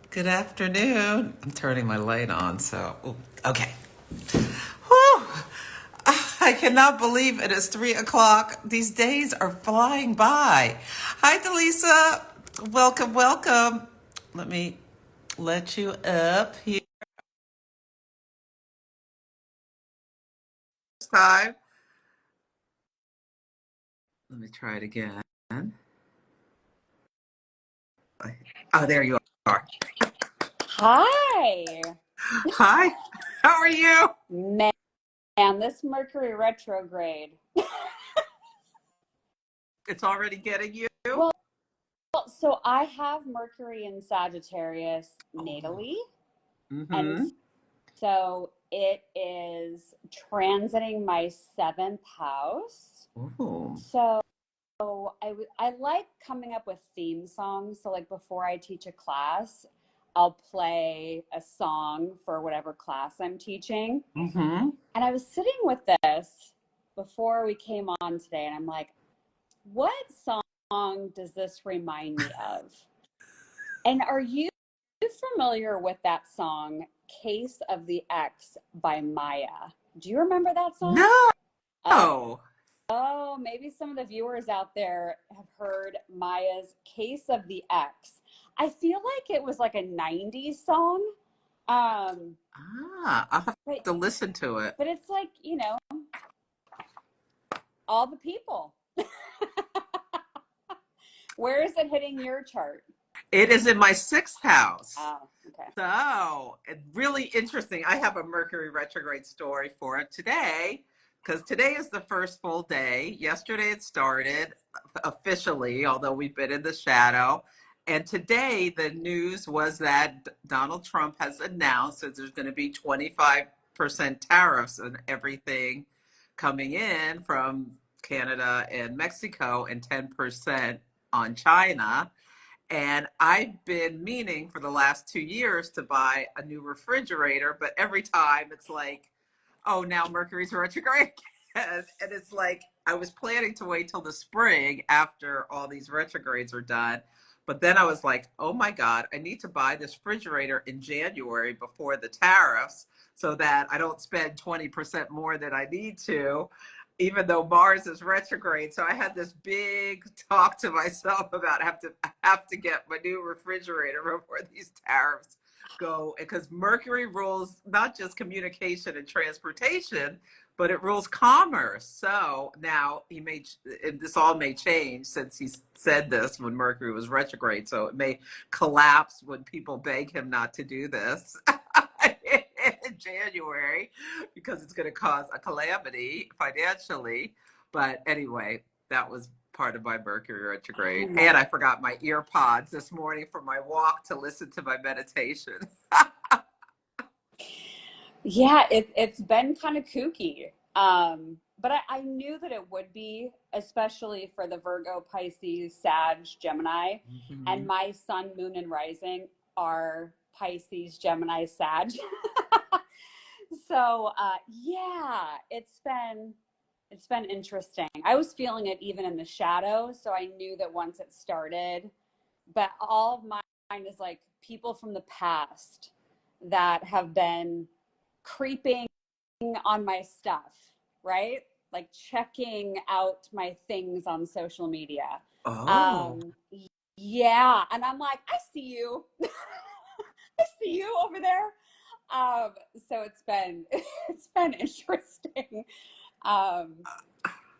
Good afternoon. I'm turning my light on, okay. Whew. I cannot believe it is 3 o'clock. These days are flying by. Hi, Dallisa. Welcome, welcome. Let me let you up here. Time. Let me try it again. Oh, there you are. Hi. Hi. How are you? Man, this Mercury retrograde. It's already getting you? Well, so I have Mercury in Sagittarius natally, and Mm-hmm. so it is transiting my seventh house. Ooh. So I like coming up with theme songs. So like before I teach a class, I'll play a song for whatever class I'm teaching. Mm-hmm. And I was sitting with this before we came on today, and I'm like, what song does this remind me of? And are you familiar with that song, Case of the X by Maya? Do you remember that song? No. Oh, maybe some of the viewers out there have heard Maya's Case of the X. I feel like it was like a 90s song. I'll have But, to listen to it. but it's like, all the people. Where is it hitting your chart? It is in my sixth house. Oh, okay. So, really interesting. I have a Mercury retrograde story for it today because today is the first full day. Yesterday it started officially, although we've been in the shadow. And today the news was that Donald Trump has announced that there's going to be 25% tariffs on everything coming in from Canada and Mexico and 10% on China. And I've been meaning for the last 2 years to buy a new refrigerator, but every time it's like, oh, now Mercury's retrograde. And it's like, I was planning to wait till the spring after all these retrogrades are done. But then I was like, oh my God, I need to buy this refrigerator in January before the tariffs so that I don't spend 20% more than I need to, even though Mars is retrograde. So I had this big talk to myself about I have to get my new refrigerator before these tariffs go, because Mercury rules not just communication and transportation, but it rules commerce. So now this all may change since he said this when Mercury was retrograde. So it may collapse when people beg him not to do this in January, because it's going to cause a calamity financially. But anyway, that was part of my Mercury retrograde. Oh, and I forgot my ear pods this morning for my walk to listen to my meditation. yeah, it's been kind of kooky. But I knew that it would be, especially for the Virgo, Pisces, Sag, Gemini. And Mm-hmm. my sun, moon, and rising are Pisces, Gemini, Sag. So yeah, it's been interesting. I was feeling it even in the shadow, so I knew that once it started. But all of mine is like people from the past that have been creeping on my stuff, right? Like checking out my things on social media. Oh. Um, yeah, and I'm like, I see you. I see you over there. So it's been interesting. Um,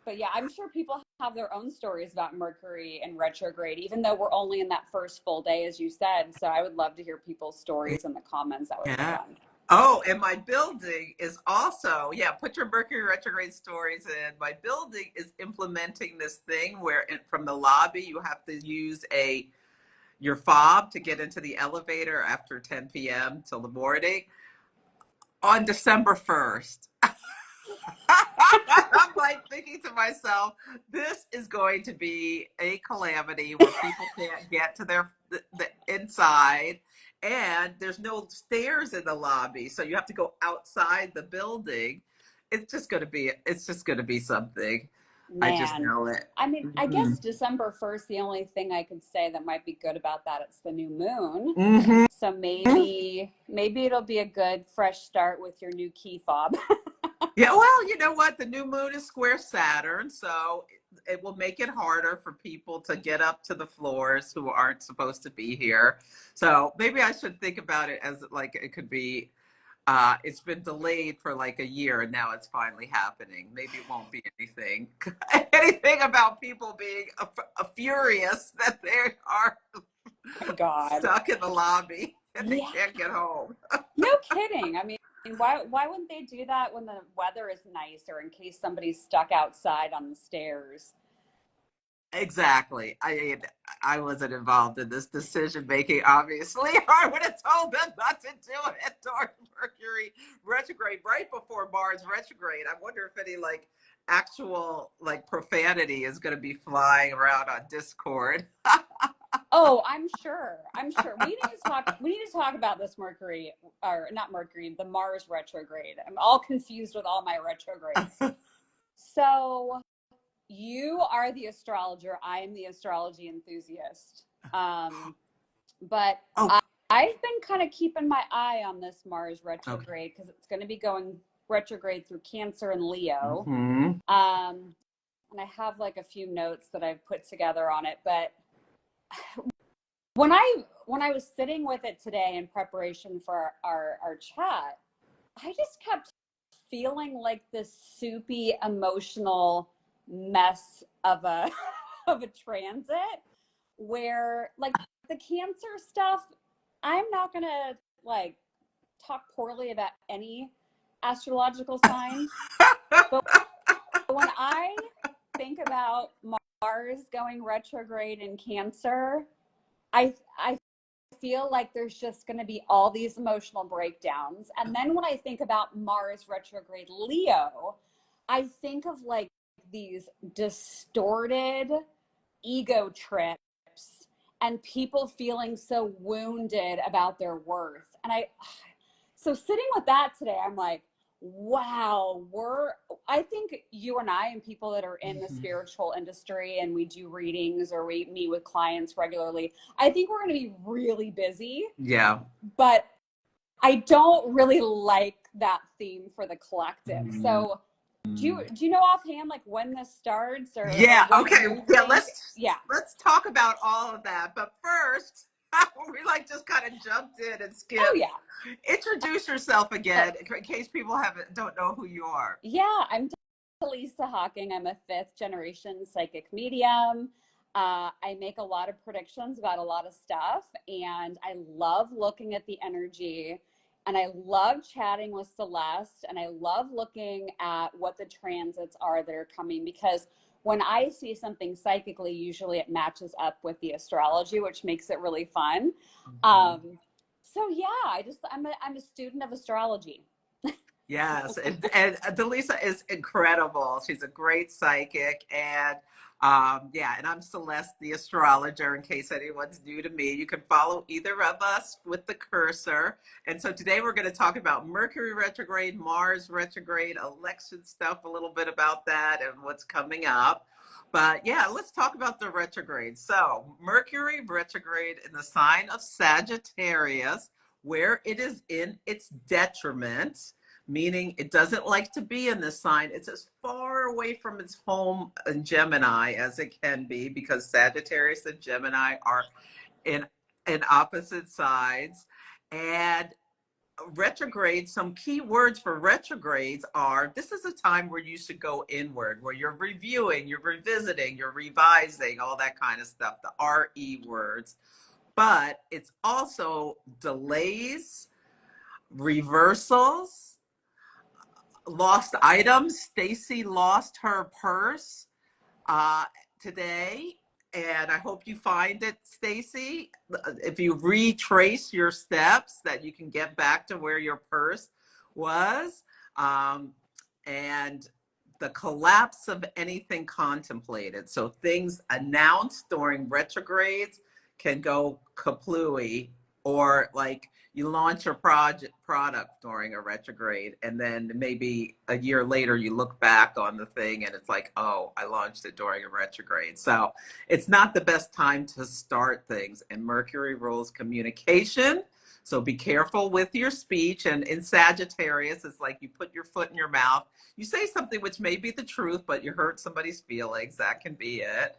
but yeah, I'm sure people have their own stories about Mercury and retrograde, even though we're only in that first full day, as you said. So I would love to hear people's stories in the comments. That would be Yeah. fun. Oh, and my building is also, yeah, put your Mercury retrograde stories in. My building is implementing this thing where from the lobby, you have to use your fob to get into the elevator after 10 p.m. till the morning on December 1st. I'm like thinking to myself, this is going to be a calamity where people can't get to the inside, and there's no stairs in the lobby, so you have to go outside the building. It's just going to be something. I just Man, know it. I mean, I Mm-hmm. guess December 1st, the only thing I could say that might be good about that, it's the new moon. Mm-hmm. So maybe it'll be a good fresh start with your new key fob. Yeah, well, you know what? The new moon is square Saturn, so it will make it harder for people to get up to the floors who aren't supposed to be here. So maybe I should think about it as like it could be it's been delayed for like a year and now it's finally happening. Maybe it won't be anything anything about people being furious that they are My God. stuck in the lobby and they Yeah, can't get home. no kidding. I mean, why wouldn't they do that when the weather is nice or in case somebody's stuck outside on the stairs? Exactly. I wasn't involved in this decision making, obviously, or I would have told them not to do it during Mercury retrograde, right before Mars retrograde. I wonder if any like actual like profanity is going to be flying around on Discord. Oh, I'm sure. I'm sure. We need to talk about this Mercury, or not Mercury, the Mars retrograde. I'm all confused with all my retrogrades. So you are the astrologer. I am the astrology enthusiast. But Oh, I've been kind of keeping my eye on this Mars okay. retrograde because it's going to be going retrograde through Cancer and Leo. Mm-hmm. And I have like a few notes that I've put together on it. But when I was sitting with it today in preparation for our chat, I just kept feeling like this soupy emotional mess of a of a transit where like the Cancer stuff, I'm not gonna like talk poorly about any astrological sign, but when I think about Mars going retrograde in Cancer, I feel like there's just going to be all these emotional breakdowns. And then when I think about Mars retrograde Leo, I think of like these distorted ego trips and people feeling so wounded about their worth. So sitting with that today, I'm like, wow, I think you and I and people that are in the spiritual industry and we do readings or we meet with clients regularly, I think we're going to be really busy. Yeah. But I don't really like that theme for the collective. So do you know offhand like when this starts or Yeah, what okay. you Yeah, think? Yeah. let's talk about all of that. But first, we like just kind of jumped in and skipped. Oh yeah. Introduce yourself again in case people don't know who you are. Yeah, I'm Dallisa Hocking. I'm a fifth generation psychic medium. I make a lot of predictions about a lot of stuff, and I love looking at the energy, and I love chatting with Celeste, and I love looking at what the transits are that are coming because when I see something psychically, usually it matches up with the astrology, which makes it really fun. So yeah, I'm a student of astrology. Yes, and Dallisa is incredible. She's a great psychic, and yeah, and I'm Celeste, the astrologer. In case anyone's new to me, you can follow either of us with the cursor. And so today we're going to talk about Mercury retrograde, Mars retrograde, election stuff, a little bit about that, and what's coming up. But yeah, let's talk about the retrograde. So Mercury retrograde in the sign of Sagittarius, where it is in its detriment, meaning it doesn't like to be in this sign. It's as far away from its home in Gemini as it can be because Sagittarius and Gemini are in opposite sides. And retrograde, some key words for retrogrades are, this is a time where you should go inward, where you're reviewing, you're revisiting, you're revising, all that kind of stuff, the RE words. But it's also delays, reversals, lost items. Stacy lost her purse today, and I hope you find it, Stacy. If you retrace your steps, that you can get back to where your purse was. And the collapse of anything contemplated. So things announced during retrogrades can go kaplooey Or like you launch a product during a retrograde, and then maybe a year later you look back on the thing and it's like, oh, I launched it during a retrograde. So it's not the best time to start things. And Mercury rules communication. So be careful with your speech. And in Sagittarius, it's like you put your foot in your mouth. You say something which may be the truth, but you hurt somebody's feelings. That can be it.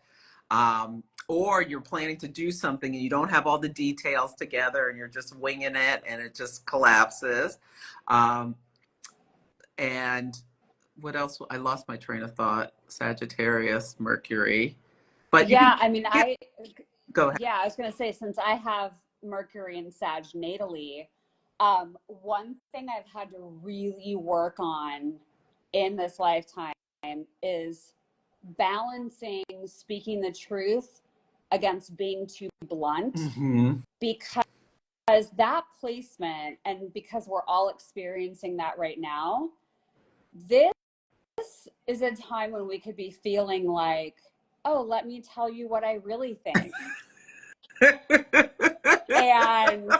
Or you're planning to do something and you don't have all the details together and you're just winging it and it just collapses. And what else? I lost my train of thought. Sagittarius, Mercury. But you Yeah, can I mean, go ahead. I was going to say, since I have Mercury and Sag natally, one thing I've had to really work on in this lifetime is balancing speaking the truth against being too blunt, because that placement, and because we're all experiencing that right now, this is a time when we could be feeling like, oh, let me tell you what I really think. And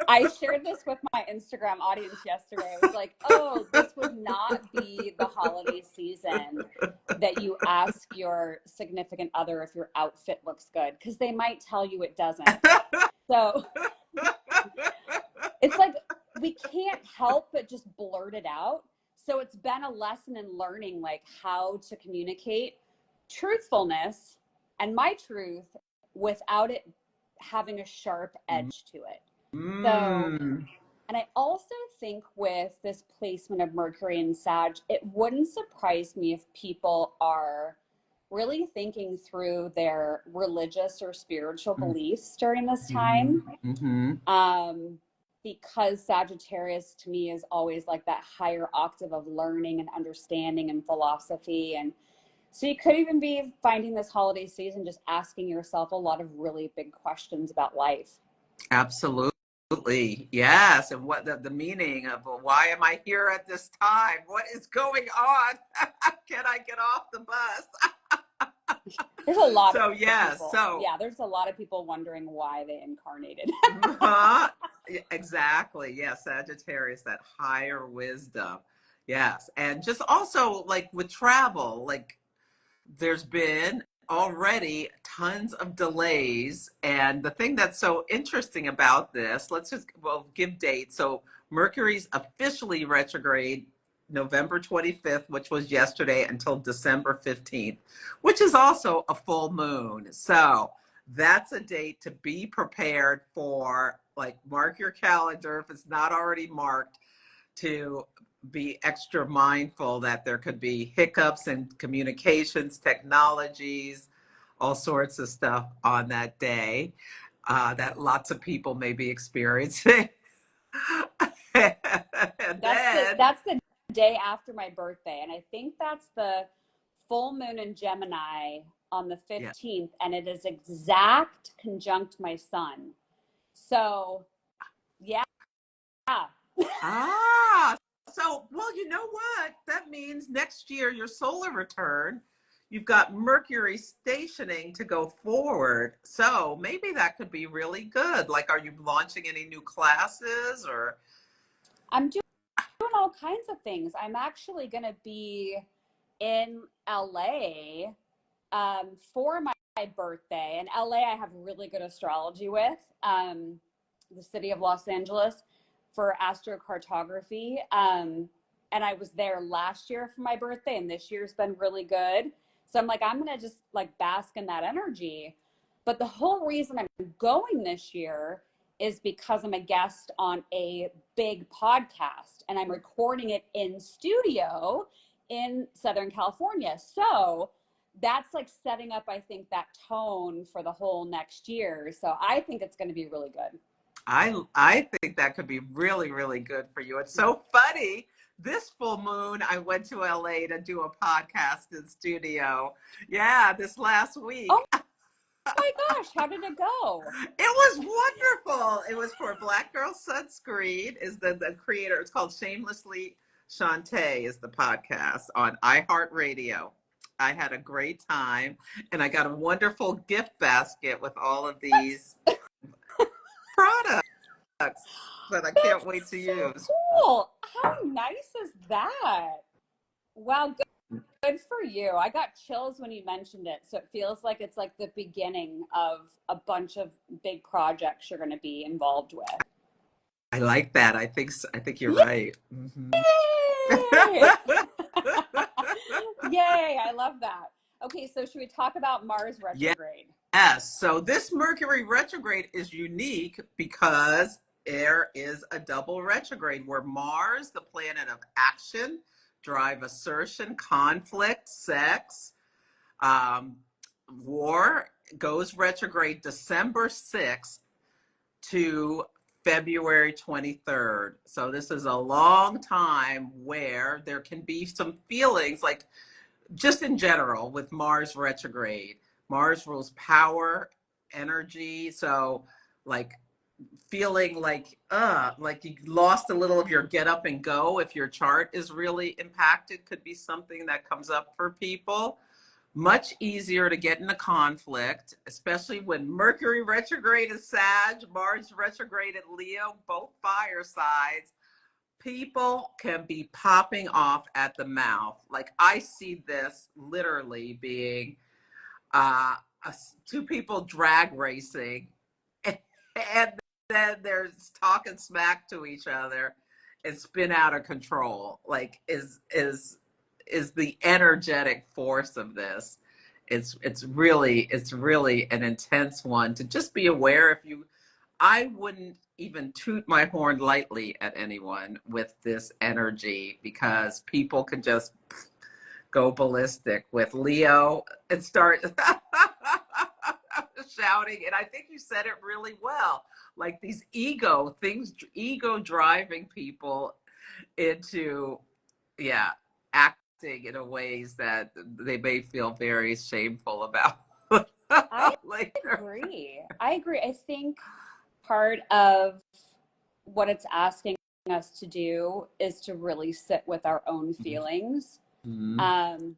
I shared this with my Instagram audience yesterday. I was like, oh, this would not be the holiday season that you ask your significant other if your outfit looks good, because they might tell you it doesn't. So it's like we can't help but just blurt it out. So it's been a lesson in learning like how to communicate truthfulness and my truth without it having a sharp edge to it. So, and I also think with this placement of Mercury and Sag, it wouldn't surprise me if people are really thinking through their religious or spiritual beliefs during this time. Because Sagittarius to me is always like that higher octave of learning and understanding and philosophy. And so you could even be finding this holiday season just asking yourself a lot of really big questions about life. Absolutely. Yes. And what the meaning of, well, why am I here at this time? What is going on? Can I get off the bus? There's a lot of people. There's a lot of people wondering why they incarnated. Exactly. Yes. Sagittarius, that higher wisdom. Yes. And just also like with travel, like there's been already tons of delays. And the thing that's so interesting about this, we'll give dates. So Mercury's officially retrograde November 25th, which was yesterday, until December 15th, which is also a full moon. So that's a date to be prepared for. Like, mark your calendar if it's not already marked, to be extra mindful that there could be hiccups in communications, technologies, all sorts of stuff on that day that lots of people may be experiencing. That's the day after my birthday. And I think that's the full moon in Gemini on the 15th. Yeah. And it is exact conjunct my sun. So, yeah. So, well, you know what? That means next year, your solar return, you've got Mercury stationing to go forward. So maybe that could be really good. Like, are you launching any new classes or? I'm doing all kinds of things. I'm actually going to be in LA for my birthday. And LA, I have really good astrology with, the city of Los Angeles, for astrocartography. And I was there last year for my birthday, and this year's been really good. So I'm like, I'm going to just like bask in that energy. But the whole reason I'm going this year is because I'm a guest on a big podcast, and I'm recording it in studio in Southern California. So that's like setting up, I think, that tone for the whole next year. So I think it's going to be really good. I think that could be really, really good for you. It's so funny. This full moon, I went to LA to do a podcast in studio. Yeah, this last week. Oh my gosh, how did it go? It was wonderful. It was for Black Girl Sunscreen, is the creator. It's called Shamelessly Shantae is the podcast on iHeartRadio. I had a great time, and I got a wonderful gift basket with all of these products. that I can't wait That's to so use. cool. How nice is that? Wow, good for you. I got chills when you mentioned it. So it feels like it's like the beginning of a bunch of big projects you're going to be involved with. I like that. I think you're right. Mm-hmm. Yay! Yay, I love that. Okay, so should we talk about Mars retrograde? Yes. So this Mercury retrograde is unique because there is a double retrograde where Mars, the planet of action, drive, assertion, conflict, sex, um, war, goes retrograde December 6th to February 23rd. So this is a long time where there can be some feelings like just in general with Mars retrograde. Mars rules power, energy. So like feeling like you lost a little of your get up and go if your chart is really impacted could be something that comes up for people. Much easier to get in a conflict, especially when Mercury retrograde is Sag, Mars retrograde at Leo, both fire sides. People can be popping off at the mouth. Like I see this literally being uh, two people drag racing, and then they're talking smack to each other and spin out of control. Like is the energetic force of this. It's really an intense one to just be aware. If you I wouldn't even toot my horn lightly at anyone with this energy because people can just go ballistic with Leo and start shouting. And I think you said it really well. Like these ego things, ego driving people into, yeah, acting in a ways that they may feel very shameful about. I Later. agree. I agree. I think part of what it's asking us to do is to really sit with our own feelings. Mm-hmm.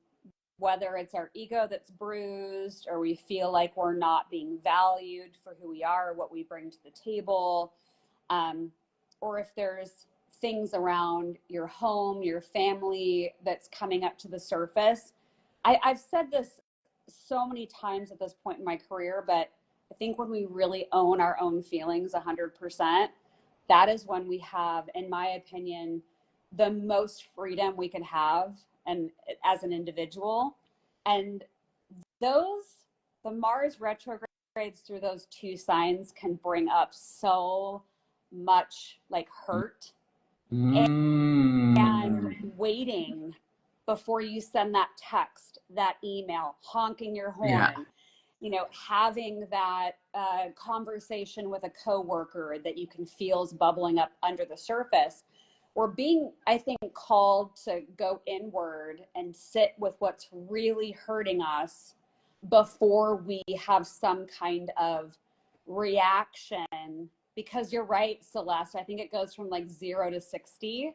Whether it's our ego that's bruised or we feel like we're not being valued for who we are, what we bring to the table, or if there's things around your home, your family that's coming up to the surface. I've said this so many times at this point in my career, but I think when we really own our own feelings 100%, that is when we have, in my opinion, the most freedom we can have and as an individual. And the Mars retrogrades through those two signs can bring up so much like hurt and waiting before you send that text, that email, honking your horn, Yeah. Having that conversation with a coworker that you can feel is bubbling up under the surface. We're being, I think, called to go inward and sit with what's really hurting us before we have some kind of reaction. Because you're right, Celeste, I think it goes from like 0 to 60.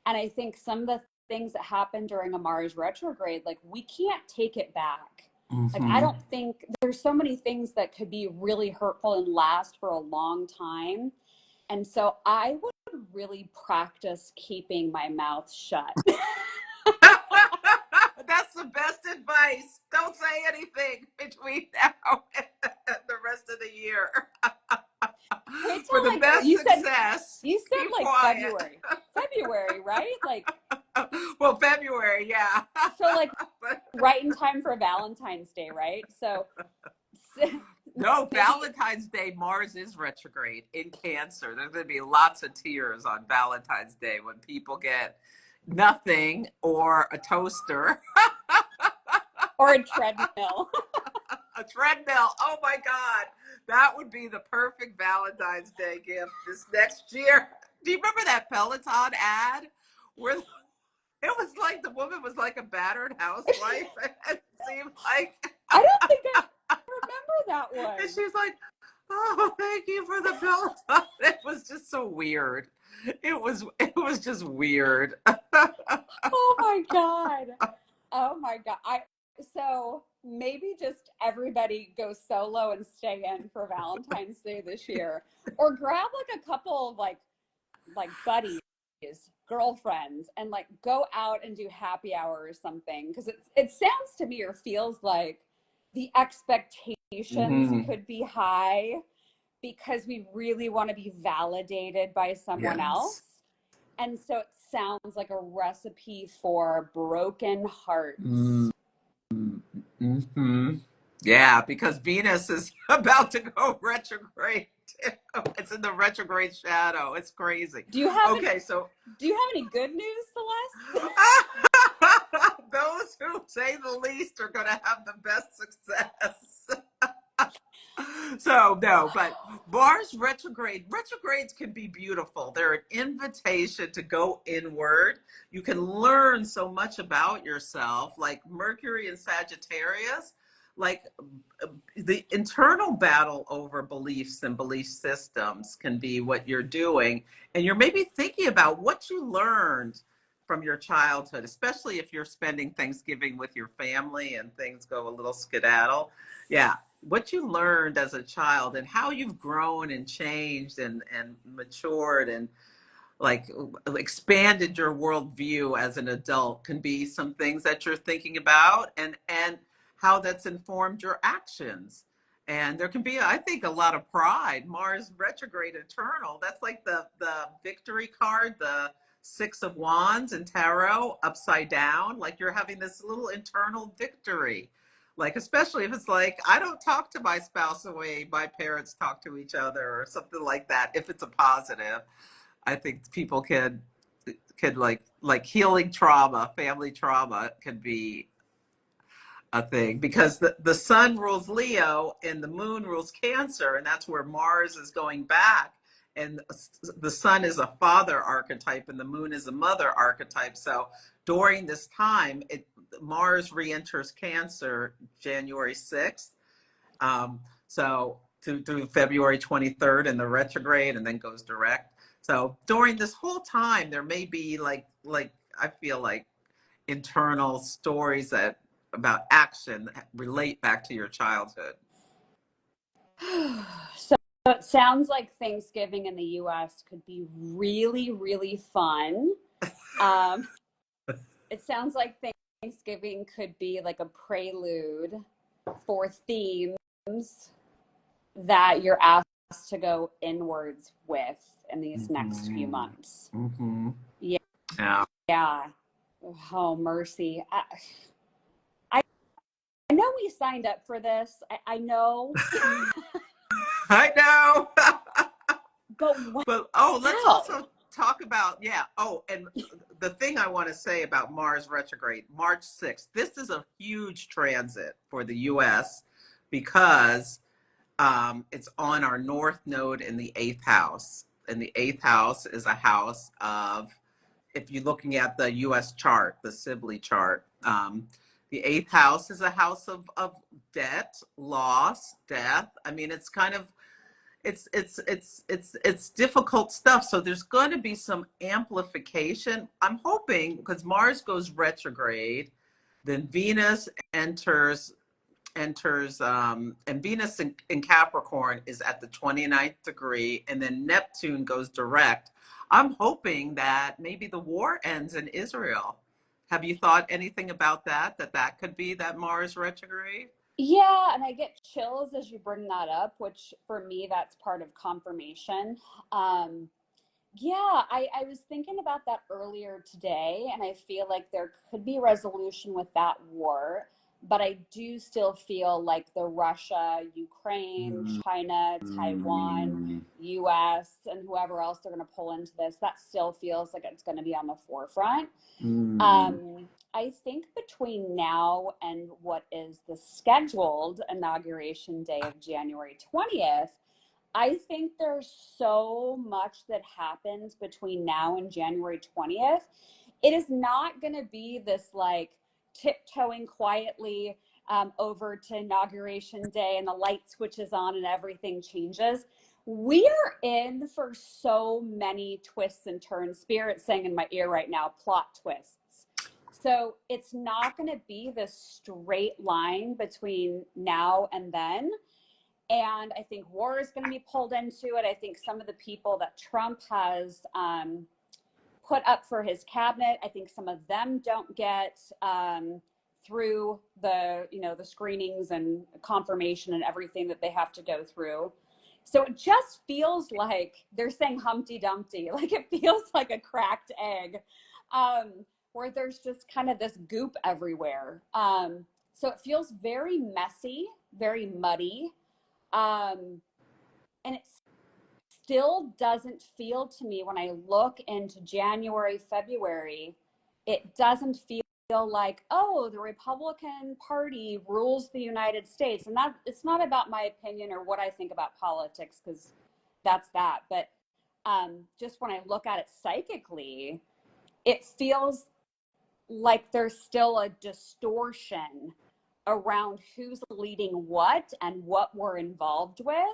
And I think some of the things that happen during a Mars retrograde, like we can't take it back. Like, I don't think there's so many things that could be really hurtful and last for a long time. And so I would really practice keeping my mouth shut. That's the best advice. Don't say anything between now and the rest of the year. Wait For till the like best success. you said keep like quiet. February, right? Like, well, February, yeah. so like right in time for Valentine's Day, right? So no, Valentine's Day, Mars is retrograde in Cancer. There's going to be lots of tears on Valentine's Day when people get nothing or a toaster. or a treadmill. A treadmill. Oh my God. That would be the perfect Valentine's Day gift this next year. Do you remember that Peloton ad where it was like the woman was like a battered housewife? It seemed like. I don't think I remember that one. And she's like, oh, thank you for the Peloton. It was just so weird. It was just weird. Oh my God. Oh my God. So maybe just everybody go solo and stay in for Valentine's Day this year, or grab like a couple of like buddies, girlfriends, and like go out and do happy hour or something. Because it sounds to me or feels like the expectations could be high because we really want to be validated by someone else. And so it sounds like a recipe for broken hearts. Yeah, because Venus is about to go retrograde. It's in the retrograde shadow. It's crazy. Do you have any good news, Celeste? Those who say the least are going to have the best success. So no, but Mars retrogrades can be beautiful. They're an invitation to go inward. You can learn so much about yourself, like Mercury and Sagittarius, like the internal battle over beliefs and belief systems can be what you're doing. And you're maybe thinking about what you learned from your childhood, especially if you're spending Thanksgiving with your family and things go a little skedaddle. Yeah, what you learned as a child and how you've grown and changed and matured and like expanded your worldview as an adult can be some things that you're thinking about and how that's informed your actions. And there can be, I think, a lot of pride. Mars retrograde eternal, that's like the victory card, the Six of Wands in tarot upside down, like you're having this little internal victory. Like, especially if it's like, I don't talk to my spouse the way my parents talk to each other or something like that. If it's a positive, I think people could like healing trauma, family trauma can be a thing because the sun rules Leo and the moon rules Cancer, and that's where Mars is going back. And the sun is a father archetype and the moon is a mother archetype. So during this time, Mars re-enters Cancer January 6th. So through February 23rd in the retrograde and then goes direct. So during this whole time, there may be like I feel like internal stories that about action that relate back to your childhood. So it sounds like Thanksgiving in the US could be really, really fun. It sounds like Thanksgiving could be like a prelude for themes that you're asked to go inwards with in these next few months. Yeah. Yeah. Oh, mercy. I know we signed up for this. I know. I know. But let's also talk about, yeah. Oh, and the thing I want to say about Mars retrograde, March 6th, this is a huge transit for the US because it's on our north node in the 8th house. And the 8th house is a house of, if you're looking at the US chart, the Sibley chart, the 8th house is a house of debt, loss, death. I mean, it's kind of, it's difficult stuff. So there's going to be some amplification. I'm hoping because Mars goes retrograde, then Venus enters and Venus in Capricorn is at the 29th degree, and then Neptune goes direct. I'm hoping that maybe the war ends in Israel. Have you thought anything about that could be that Mars retrograde? Yeah, and I get chills as you bring that up, which for me, that's part of confirmation. Yeah, I was thinking about that earlier today, and I feel like there could be resolution with that war, but I do still feel like the Russia, Ukraine, China, Taiwan, US, and whoever else they're going to pull into this, that still feels like it's going to be on the forefront. I think between now and what is the scheduled inauguration day of January 20th, I think there's so much that happens between now and January 20th. It is not going to be this like tiptoeing quietly over to inauguration day and the light switches on and everything changes. We are in for so many twists and turns. Spirit saying in my ear right now, plot twists. So it's not going to be this straight line between now and then. And I think war is going to be pulled into it. I think some of the people that Trump has put up for his cabinet, I think some of them don't get through the, the screenings and confirmation and everything that they have to go through. So it just feels like they're saying Humpty Dumpty, like it feels like a cracked egg, where there's just kind of this goop everywhere. So it feels very messy, very muddy. And it still doesn't feel to me, when I look into January, February, it doesn't feel like, oh, the Republican Party rules the United States. And that, it's not about my opinion or what I think about politics, because that's that. But just when I look at it psychically, it feels like there's still a distortion around who's leading what and what we're involved with.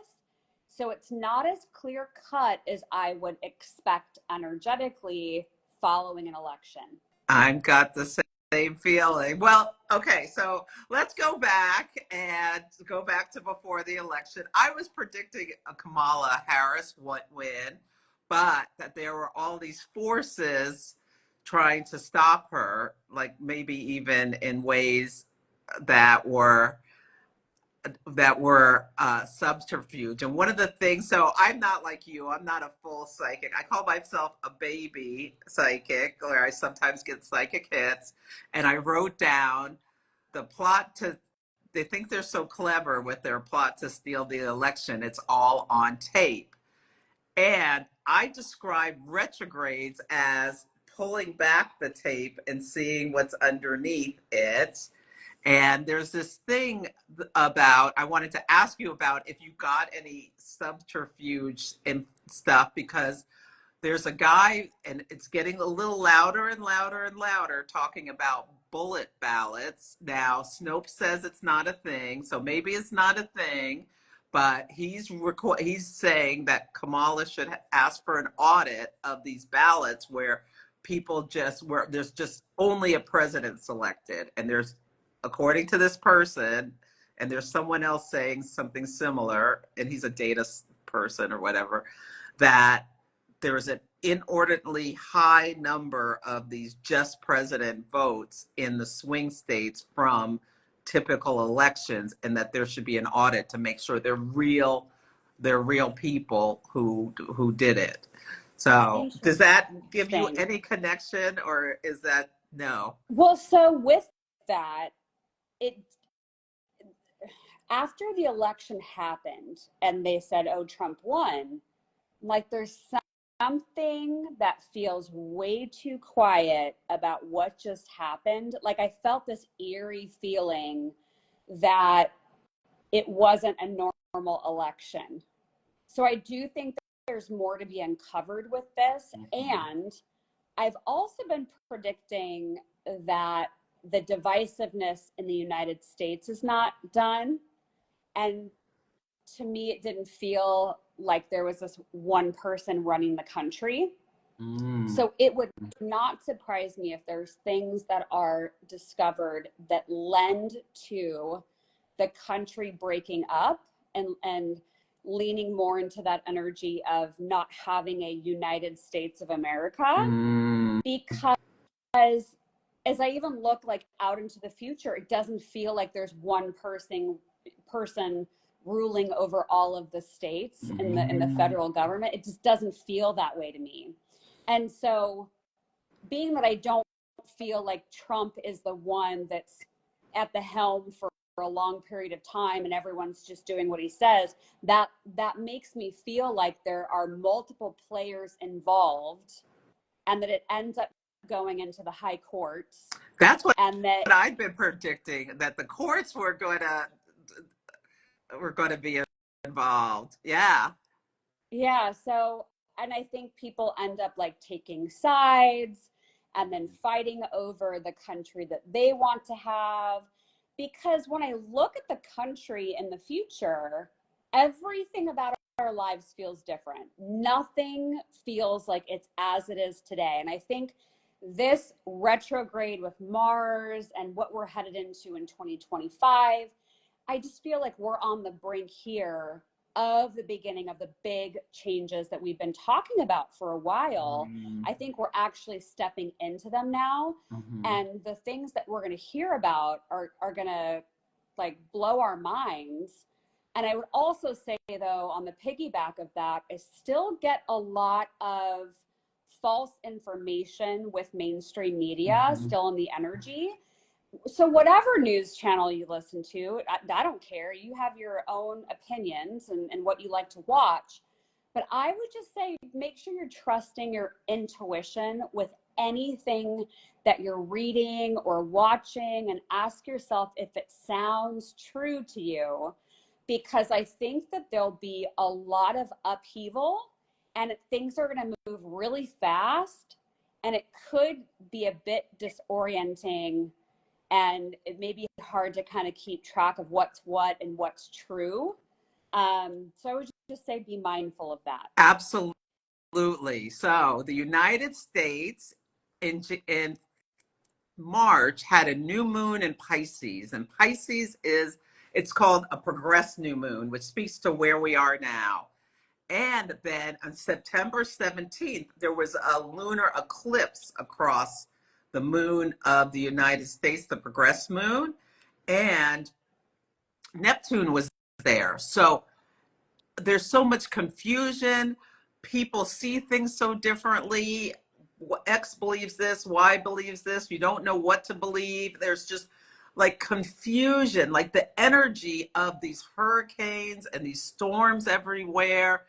So it's not as clear cut as I would expect energetically following an election. I've got the same feeling. Well, okay, so let's go back to before the election. I was predicting a Kamala Harris would win, but that there were all these forces trying to stop her, like maybe even in ways that were subterfuge. And one of the things, so I'm not like you, I'm not a full psychic. I call myself a baby psychic, or I sometimes get psychic hits. And I wrote down the plot to, they think they're so clever with their plot to steal the election. It's all on tape. And I describe retrogrades as pulling back the tape and seeing what's underneath it. And there's this thing about, I wanted to ask you about if you got any subterfuge and stuff, because there's a guy, and it's getting a little louder and louder and louder, talking about bullet ballots. Now, Snopes says it's not a thing, so maybe it's not a thing, but he's saying that Kamala should ask for an audit of these ballots where there's just only a president selected, and there's, according to this person, and there's someone else saying something similar, and he's a data person or whatever, that there's an inordinately high number of these just president votes in the swing states from typical elections, and that there should be an audit to make sure they're real people who did it. So does that give you any connection, or is that no? Well, so with that, after the election happened and they said, oh, Trump won, like there's something that feels way too quiet about what just happened. Like I felt this eerie feeling that it wasn't a normal election. So I do think that there's more to be uncovered with this. And I've also been predicting that the divisiveness in the United States is not done. And to me, it didn't feel like there was this one person running the country. So it would not surprise me if there's things that are discovered that lend to the country breaking up and leaning more into that energy of not having a United States of America. Because as I even look like out into the future, it doesn't feel like there's one person ruling over all of the states in the federal government. It just doesn't feel that way to me. And so being that I don't feel like Trump is the one that's at the helm for a long period of time and everyone's just doing what he says, that makes me feel like there are multiple players involved, and that it ends up going into the high courts. That's what I've been predicting, that the courts were going to be involved. Yeah. So, and I think people end up like taking sides and then fighting over the country that they want to have. Because when I look at the country in the future, everything about our lives feels different. Nothing feels like it's as it is today. And I think this retrograde with Mars and what we're headed into in 2025, I just feel like we're on the brink here of the beginning of the big changes that we've been talking about for a while. I think we're actually stepping into them now. And the things that we're going to hear about are going to like blow our minds. And I would also say, though, on the piggyback of that, I still get a lot of false information with mainstream media still in the energy. So whatever news channel you listen to, I don't care. You have your own opinions and what you like to watch. But I would just say, make sure you're trusting your intuition with anything that you're reading or watching, and ask yourself if it sounds true to you, because I think that there'll be a lot of upheaval and things are going to move really fast, and it could be a bit disorienting, and it may be hard to kind of keep track of what's what and what's true. So I would just say be mindful of that. Absolutely. So the United States in March had a new moon in Pisces, and Pisces it's called a progressed new moon, which speaks to where we are now. And then on September 17th, there was a lunar eclipse across the moon of the United States, the progressed moon, and Neptune was there. So there's so much confusion. People see things so differently. X believes this, Y believes this. You don't know what to believe. There's just like confusion, like the energy of these hurricanes and these storms everywhere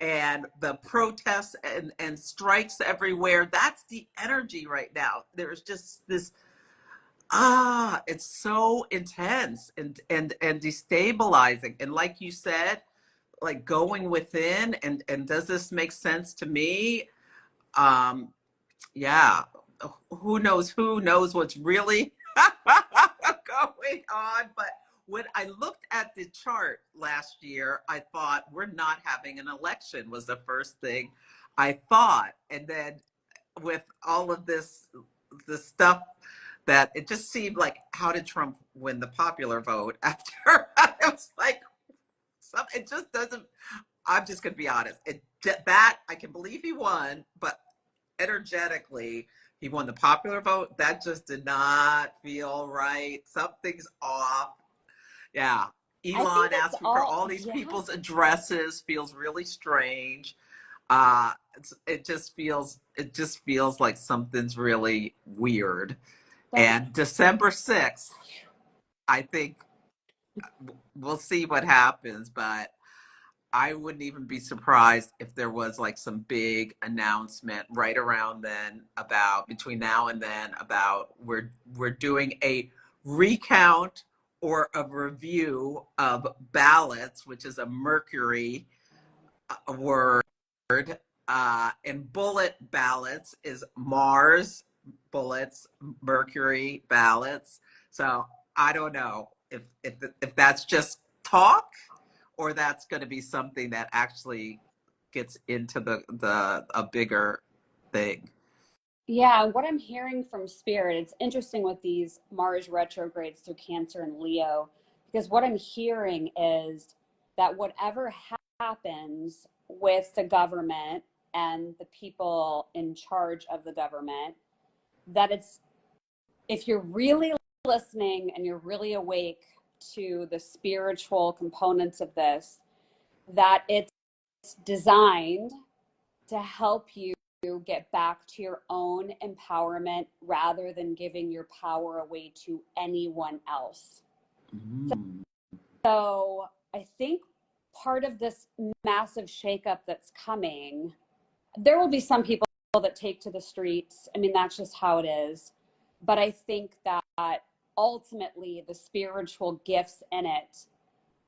and the protests and strikes everywhere. That's the energy right now. There's just this, it's so intense and destabilizing. And like you said, like going within and does this make sense to me? Yeah, who knows what's really going on. But when I looked at the chart last year, I thought we're not having an election was the first thing I thought. And then with all of this stuff, that it just seemed like, how did Trump win the popular vote after? I was like, it just doesn't. I'm just gonna be honest. That I can believe he won, but energetically, he won the popular vote. That just did not feel right. Something's off. Yeah. Elon asking for all these people's addresses feels really strange. It just feels like something's really weird. And December 6th, I think we'll see what happens, but I wouldn't even be surprised if there was like some big announcement right around then about between now and then about we're doing a recount or a review of ballots, which is a Mercury word, and bullet ballots is Mars bullets, Mercury ballots. So I don't know if that's just talk or that's going to be something that actually gets into a bigger thing. Yeah, what I'm hearing from Spirit, it's interesting with these Mars retrogrades through Cancer and Leo, because what I'm hearing is that whatever happens with the government and the people in charge of the government, that if you're really listening and you're really awake to the spiritual components of this, that it's designed to help you get back to your own empowerment rather than giving your power away to anyone else. So I think part of this massive shakeup that's coming, there will be some people that take to the streets. I mean, that's just how it is. But I think that ultimately the spiritual gifts in it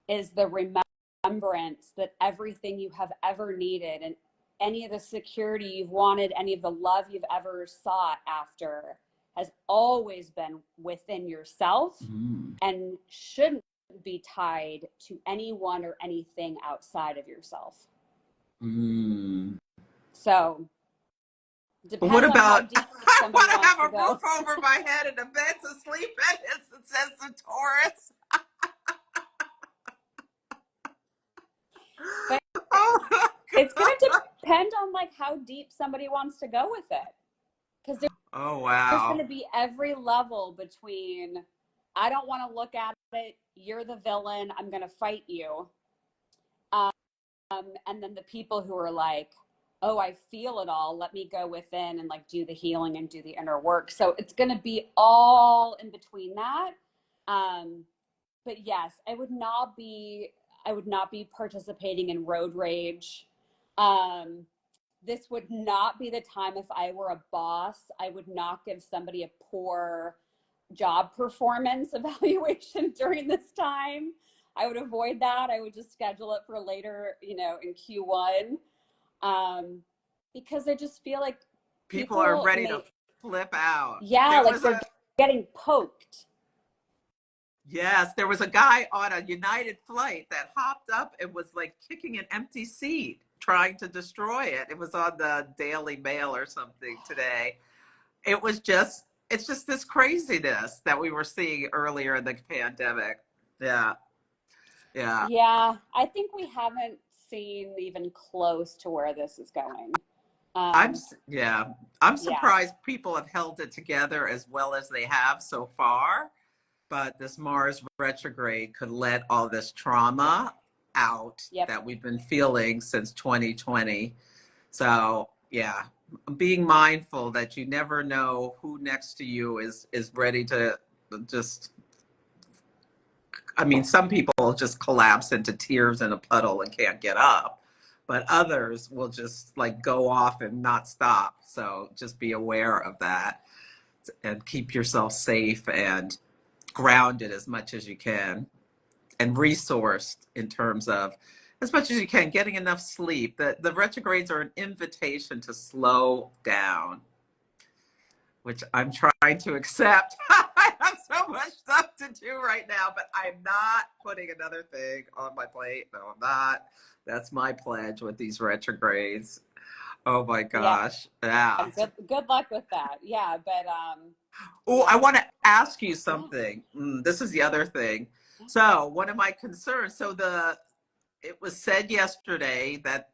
is the remembrance that everything you have ever needed and any of the security you've wanted, any of the love you've ever sought after has always been within yourself and shouldn't be tied to anyone or anything outside of yourself. So But what Depends on how about, deep I somebody want to wants have to a roof go. over my head and a bed to sleep in. It says the Taurus. But Oh my it's going to God. depend on like how deep somebody wants to go with it. Because Oh, there's going wow. to be every level between, I don't want to look at it, you're the villain, I'm going to fight you. Um, and then the people who are like, oh, I feel it all, let me go within and like do the healing and do the inner work. So it's going to be all in between that. But yes, I would not be participating in road rage. This would not be the time. If I were a boss, I would not give somebody a poor job performance evaluation during this time. I would avoid that. I would just schedule it for later, in Q1, because I just feel like People are people ready to may, flip out. yeah, There like was they're a, getting poked. yes, there was a guy on a United flight that hopped up and was like kicking an empty seat, trying to destroy it. It was on the Daily Mail or something today. It's just this craziness that we were seeing earlier in the pandemic. Yeah, yeah. Yeah, I think we haven't seen even close to where this is going. Um, Yeah, I'm yeah, surprised people have held it together as well as they have so far. But this Mars retrograde could let all this trauma out yep. that we've been feeling since 2020. So, yeah, being mindful that you never know who next to you is ready to just, I mean, some people just collapse into tears in a puddle and can't get up, but others will just like go off and not stop. So just be aware of that and keep yourself safe and grounded as much as you can, and resourced in terms of as much as you can, getting enough sleep. The retrogrades are an invitation to slow down, which I'm trying to accept. I have so much stuff to do right now, but I'm not putting another thing on my plate. No, I'm not. That's my pledge with these retrogrades. Oh my Yeah, gosh. Yeah. good luck with that. Yeah, but Oh, I yeah, want to ask you yeah, something. This is the other thing. yeah. So, one of my concerns, it was said yesterday that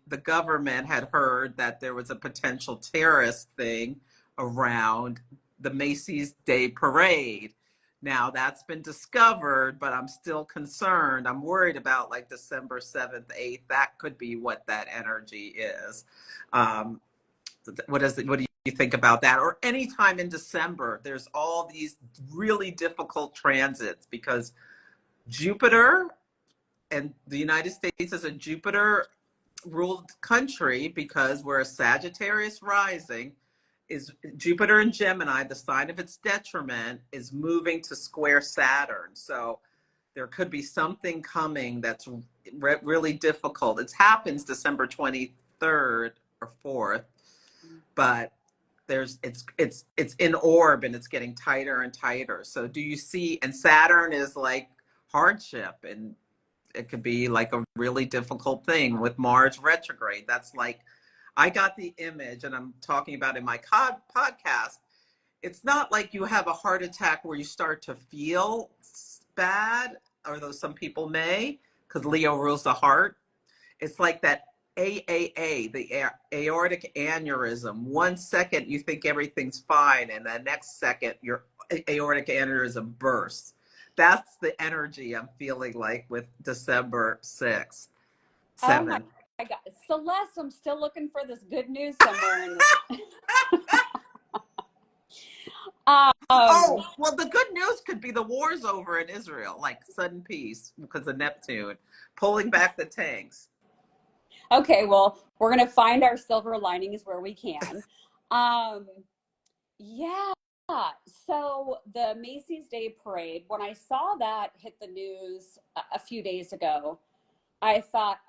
the government had heard that there was a potential terrorist thing around the Macy's Day Parade. Now that's been discovered, but I'm still concerned. I'm worried about like December 7th, 8th. That could be what that energy is. Um, what do you think about that? Or anytime in December, there's all these really difficult transits because Jupiter, and the United States is a Jupiter ruled country because we're a Sagittarius rising, is Jupiter in Gemini, the sign of its detriment, is moving to square Saturn. So there could be something coming that's really difficult. It happens December 23rd or 4th, but it's in orb and it's getting tighter and tighter. So do you see, and Saturn is like hardship, and it could be like a really difficult thing with Mars retrograde. That's like, I got the image, and I'm talking about in my podcast. It's not like you have a heart attack where you start to feel bad, although some people may, because Leo rules the heart. It's like that AAA, the aortic aneurysm. 1 second you think everything's fine, and the next second your aortic aneurysm bursts. That's the energy I'm feeling like with December 6th, Oh my 7th. God, Celeste, I'm still looking for this good news somewhere in this. Oh, um, well, the good news could be the war's over in Israel, like sudden peace because of Neptune pulling back the tanks. okay, well, we're gonna find our silver linings where we can. Um, yeah. So the Macy's Day Parade, when I saw that hit the news a few days ago, I thought,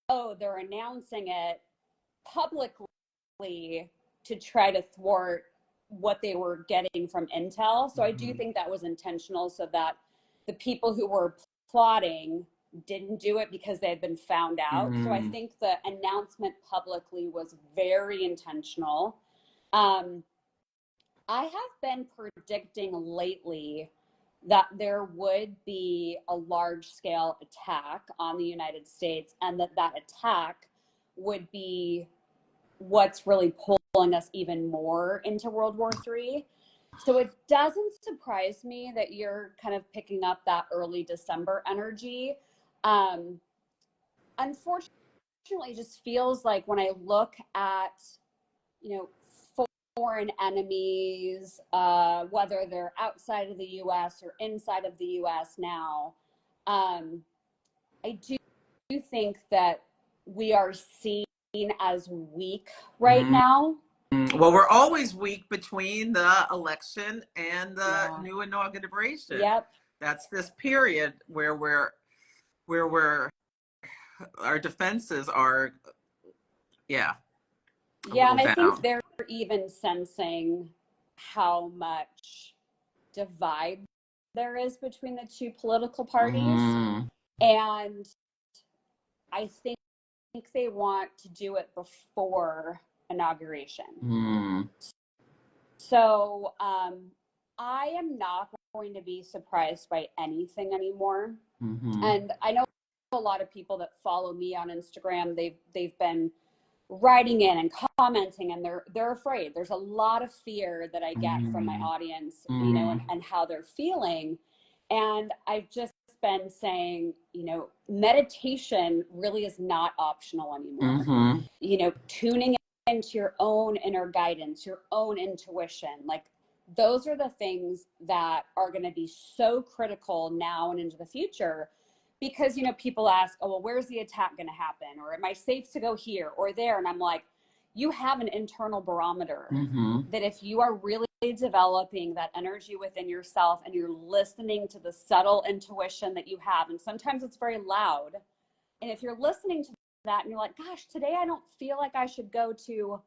oh, they're announcing it publicly to try to thwart what they were getting from intel. So I do Mm-hmm. think that was intentional so that the people who were plotting didn't do it because they had been found out. So I Mm-hmm. think the announcement publicly was very intentional. Um, I have been predicting lately that there would be a large scale attack on the United States, and that attack would be what's really pulling us even more into World War III. So it doesn't surprise me that you're kind of picking up that early December energy. Unfortunately, it just feels like when I look at, you know, foreign enemies, whether they're outside of the US or inside of the US now, I do think that we are seen as weak right now. Well, we're always weak between the election and the new inauguration. Yep. That's this period where we're our defenses are, yeah, and I think they're even sensing how much divide there is between the two political parties. And I think they want to do it before inauguration. So I am not going to be surprised by anything anymore. And I know a lot of people that follow me on Instagram, they've been writing in and commenting, and they're afraid. There's a lot of fear that I get from my audience, you know, and how they're feeling. And I've just been saying, you know, meditation really is not optional anymore. You know, tuning into your own inner guidance, your own intuition, like those are the things that are going to be so critical now and into the future. Because, you know, people ask, oh, well, where's the attack going to happen? Or am I safe to go here or there? And I'm like, you have an internal barometer that if you are really developing that energy within yourself and you're listening to the subtle intuition that you have, and sometimes it's very loud. And if you're listening to that and you're like, gosh, today I don't feel like I should go to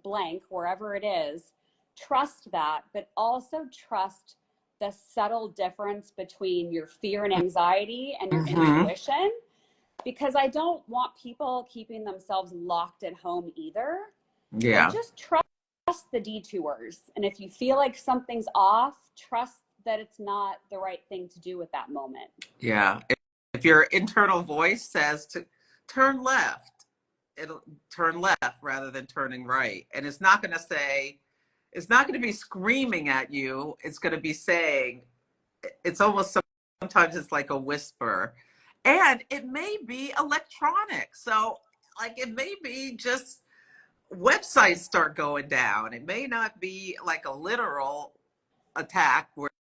blank, wherever it is, trust that, but also trust the subtle difference between your fear and anxiety and your intuition, because I don't want people keeping themselves locked at home either. And just trust the detours. And if you feel like something's off, trust that it's not the right thing to do at that moment. Yeah. If your internal voice says to turn left, it'll turn left rather than turning right. And it's not going to say, it's not going to be screaming at you. It's going to be saying, it's almost, sometimes it's like a whisper. And it may be electronic. So like it may be just websites start going down. It may not be like a literal attack where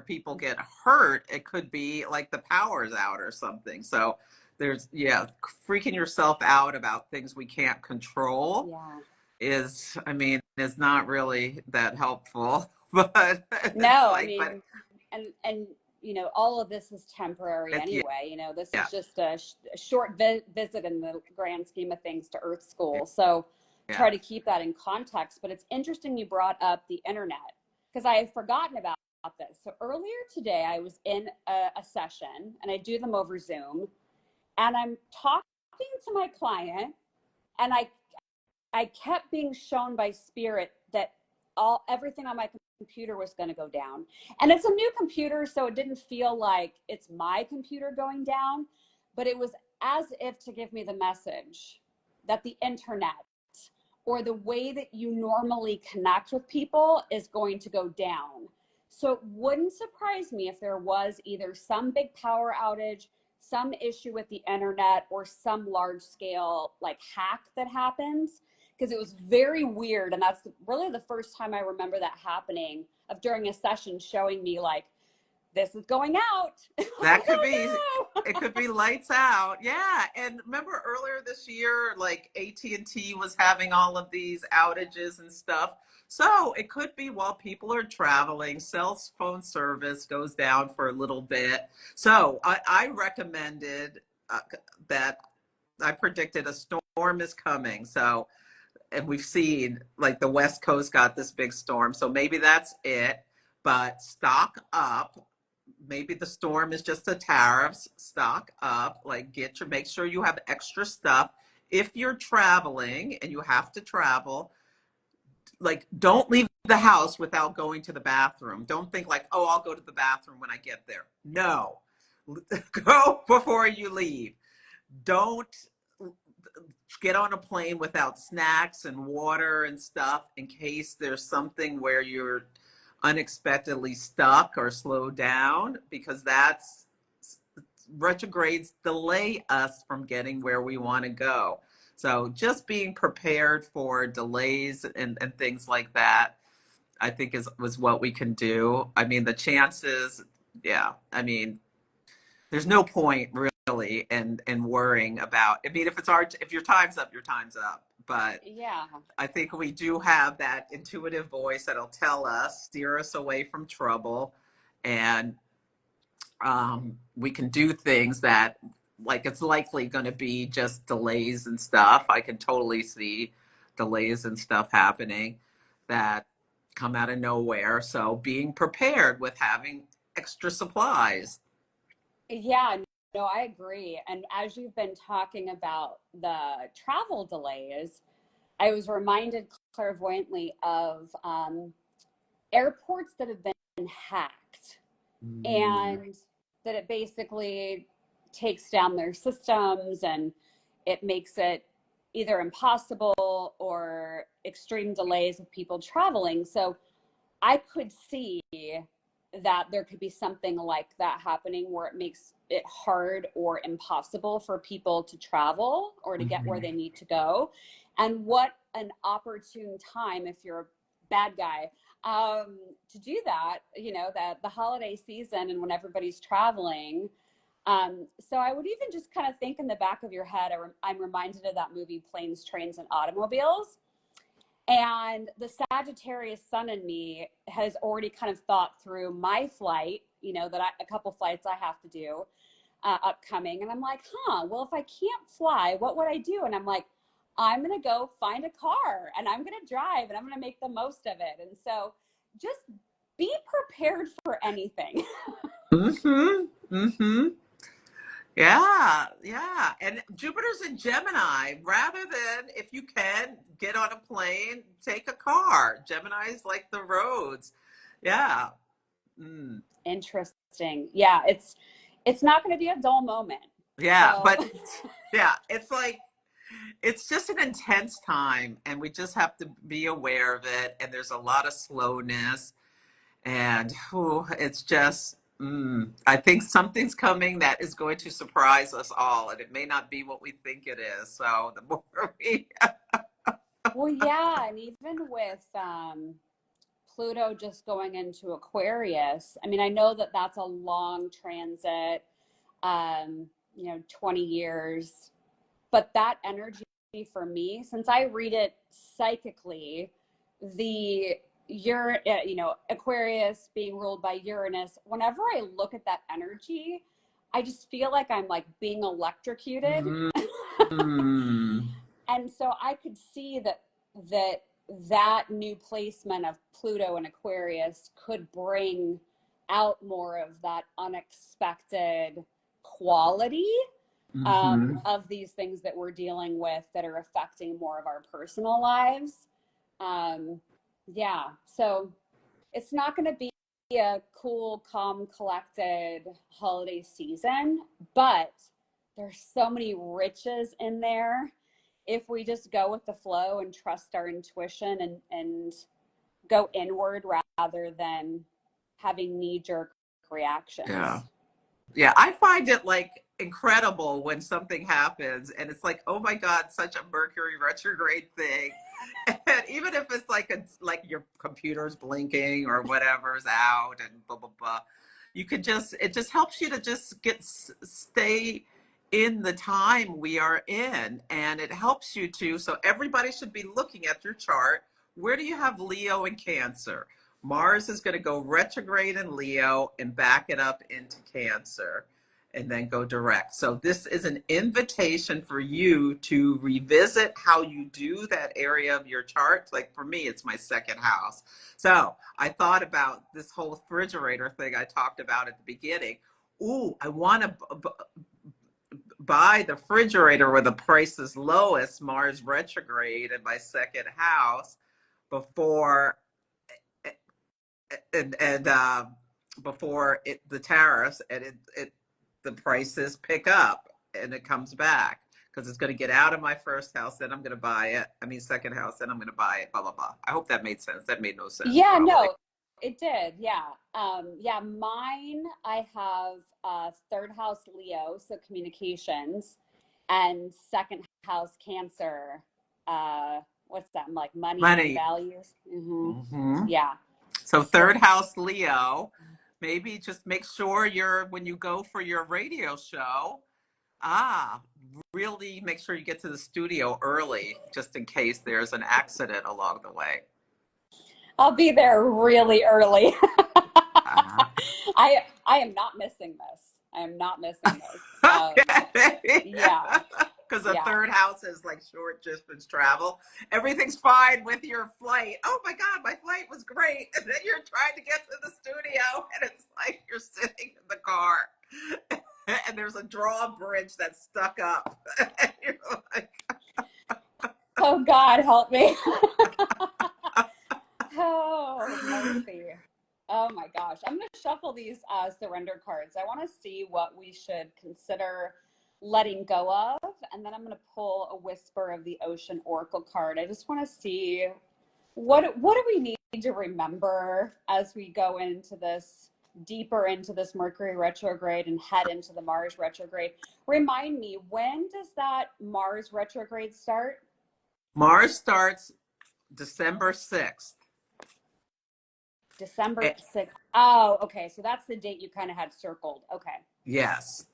people get hurt. It could be like the power's out or something. So there's, freaking yourself out about things we can't control is, I mean, is not really that helpful. But no, like, I mean, and you know, all of this is temporary anyway. You know, this is just a short visit in the grand scheme of things to Earth School. So try to keep that in context. But it's interesting you brought up the internet, because I had forgotten about this. So earlier today, I was in a session, and I do them over Zoom, and I'm talking to my client, and I kept being shown by spirit that everything on my computer was going to go down. And it's a new computer, so it didn't feel like it's my computer going down, but it was as if to give me the message that the internet or the way that you normally connect with people is going to go down. So it wouldn't surprise me if there was either some big power outage, some issue with the internet, or some large scale like hack that happens. Because it was very weird. And that's really the first time I remember that happening, of during a session showing me like, this is going out. That could be, it could be lights out. Yeah. And remember earlier this year, like AT&T was having all of these outages and stuff. So it could be while people are traveling, cell phone service goes down for a little bit. So I recommended that I predicted a storm is coming. So, and we've seen like the West Coast got this big storm. So maybe that's it, but stock up. Maybe the storm is just the tariffs. Stock up, like make sure you have extra stuff. If you're traveling and you have to travel, like, don't leave the house without going to the bathroom. Don't think like, oh, I'll go to the bathroom when I get there. No, go before you leave. Don't get on a plane without snacks and water and stuff in case there's something where you're unexpectedly stuck or slow down, because that's retrogrades delay us from getting where we want to go. So just being prepared for delays and things like that, I think was what we can do. I mean, the chances, yeah, I mean, there's no point really in worrying about, I mean, if your time's up, your time's up. But Yeah. I think we do have that intuitive voice that'll tell us, steer us away from trouble. And we can do things that, like, it's likely going to be just delays and stuff. I can totally see delays and stuff happening that come out of nowhere. So being prepared with having extra supplies. Yeah, no, I agree. And as you've been talking about the travel delays, I was reminded clairvoyantly of airports that have been hacked, and that it basically takes down their systems and it makes it either impossible or extreme delays of people traveling. So I could see that there could be something like that happening where it makes it hard or impossible for people to travel or to get where they need to go. And what an opportune time, if you're a bad guy, to do that, you know, that the holiday season and when everybody's traveling. So I would even just kind of think in the back of your head, I'm reminded of that movie Planes, Trains, and Automobiles. And the Sagittarius sun in me has already kind of thought through my flight, you know, a couple flights I have to do upcoming. And I'm like, well, if I can't fly, what would I do? And I'm like, I'm going to go find a car and I'm going to drive and I'm going to make the most of it. And so just be prepared for anything. Yeah, yeah. And Jupiter's in Gemini. Rather than, if you can, get on a plane, take a car. Gemini is like the roads. Yeah. Interesting. Yeah, it's not going to be a dull moment. Yeah, So. but yeah, it's like, it's just an intense time and we just have to be aware of it. And there's a lot of slowness and it's just, I think something's coming that is going to surprise us all, and it may not be what we think it is. So the more we Well, yeah, and even with Pluto just going into Aquarius, I mean, I know that that's a long transit, 20 years, but that energy for me, since I read it psychically, the Aquarius being ruled by Uranus, whenever I look at that energy, I just feel like I'm like being electrocuted. And so I could see that new placement of Pluto and Aquarius could bring out more of that unexpected quality of these things that we're dealing with that are affecting more of our personal lives. Yeah, so it's not going to be a cool, calm, collected holiday season, but there's so many riches in there if we just go with the flow and trust our intuition and go inward rather than having knee-jerk reactions. Yeah, I find it like incredible when something happens and it's like, oh my God, such a Mercury retrograde thing. And even if it's like your computer's blinking or whatever's out and blah blah blah, it just helps you to just stay in the time we are in, and it helps you to. So everybody should be looking at your chart. Where do you have Leo and Cancer? Mars is going to go retrograde in Leo and back it up into Cancer and then go direct. So this is an invitation for you to revisit how you do that area of your chart. Like for me, it's my second house. So I thought about this whole refrigerator thing I talked about at the beginning. Ooh, I want to buy the refrigerator where the price is lowest, Mars retrograde in my second house. before and before the tariffs, and the prices pick up and it comes back, because it's going to get out of my first house, then I'm going to buy it. I mean, second house, then I'm going to buy it, blah, blah, blah. I hope that made sense. That made no sense, Yeah, probably. no, it did. Yeah. Yeah, mine, I have third house Leo, so communications, and second house Cancer. What's that? Like money and Money. values. Mm-hmm. Yeah. So So, third house Leo, maybe just make sure when you go for your radio show, really make sure you get to the studio early, just in case there's an accident along the way. I'll be there really early. Uh-huh. I am not missing this. I am not missing this. Okay. Yeah. Because the Yeah. third house is like short distance travel. Everything's fine with your flight. Oh my God, my flight was great. And then you're trying to get to the studio, and it's like you're sitting in the car and there's a drawbridge that's stuck up. And you're like, Oh God, help me. Oh, mercy. Oh my gosh. I'm going to shuffle these surrender cards. I want to see what we should consider letting go of. And then I'm going to pull a Whisper of the Ocean Oracle card. I just want to see what do we need to remember as we go into this, deeper into this Mercury retrograde and head into the Mars retrograde. Remind me, when does that Mars retrograde start? Mars starts December 6th. December 6th. Oh, okay. So that's the date you kind of had circled. Okay. Yes,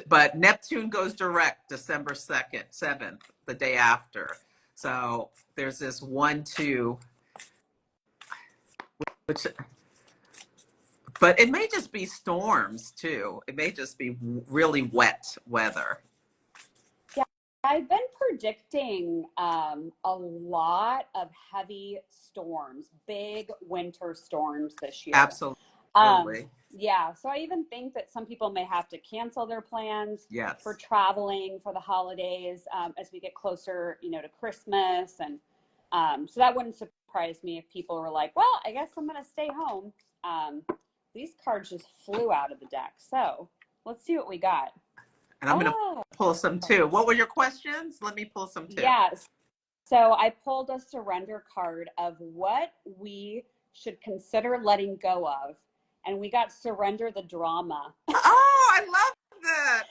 but Neptune goes direct December 2nd, 7th, the day after. So there's this 1-2, which, but it may just be storms too. It may just be really wet weather. Yeah, I've been predicting a lot of heavy storms, big winter storms this year. Absolutely. Yeah, so I even think that some people may have to cancel their plans Yes. for traveling for the holidays as we get closer, to Christmas. And so that wouldn't surprise me if people were like, well, I guess I'm going to stay home. These cards just flew out of the deck. So let's see what we got. And I'm going to pull some too. What were your questions? Let me pull some too. Yes. So I pulled a surrender card of what we should consider letting go of. And we got surrender the drama. Oh, I love that.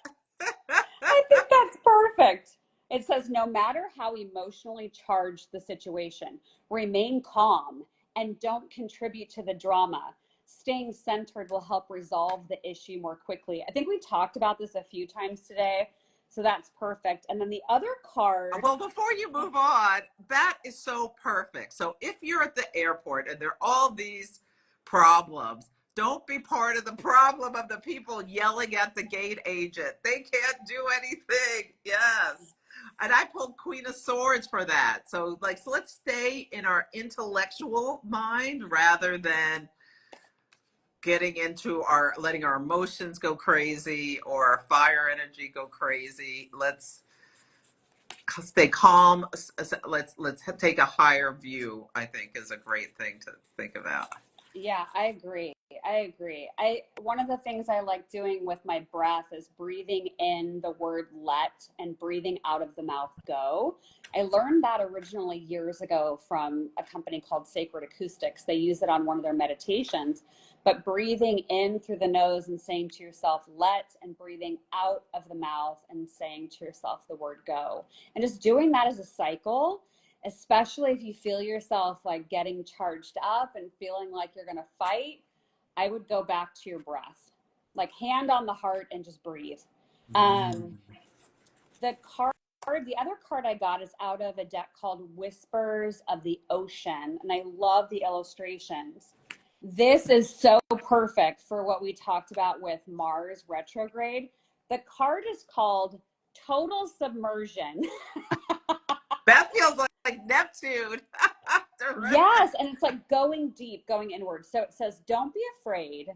I think that's perfect. It says, no matter how emotionally charged the situation, remain calm and don't contribute to the drama. Staying centered will help resolve the issue more quickly. I think we talked about this a few times today. So that's perfect. And then the other card. Well, before you move on, that is so perfect. So if you're at the airport and there are all these problems, don't be part of the problem of the people yelling at the gate agent. They can't do anything. Yes. And I pulled Queen of Swords for that. So let's stay in our intellectual mind rather than getting into letting our emotions go crazy or our fire energy go crazy. Let's stay calm. Let's take a higher view, I think, is a great thing to think about. Yeah, I agree. One of the things I like doing with my breath is breathing in the word let and breathing out of the mouth go. I learned that originally years ago from a company called Sacred Acoustics. They use it on one of their meditations, but breathing in through the nose and saying to yourself, let, and breathing out of the mouth and saying to yourself the word go. And just doing that as a cycle, especially if you feel yourself like getting charged up and feeling like you're going to fight, I would go back to your breath, like hand on the heart and just breathe. The other card I got is out of a deck called Whispers of the Ocean, and I love the illustrations. This is so perfect for what we talked about with Mars retrograde. The card is called Total Submersion. That feels like Neptune. Yes, and it's like going deep, going inward. So it says, don't be afraid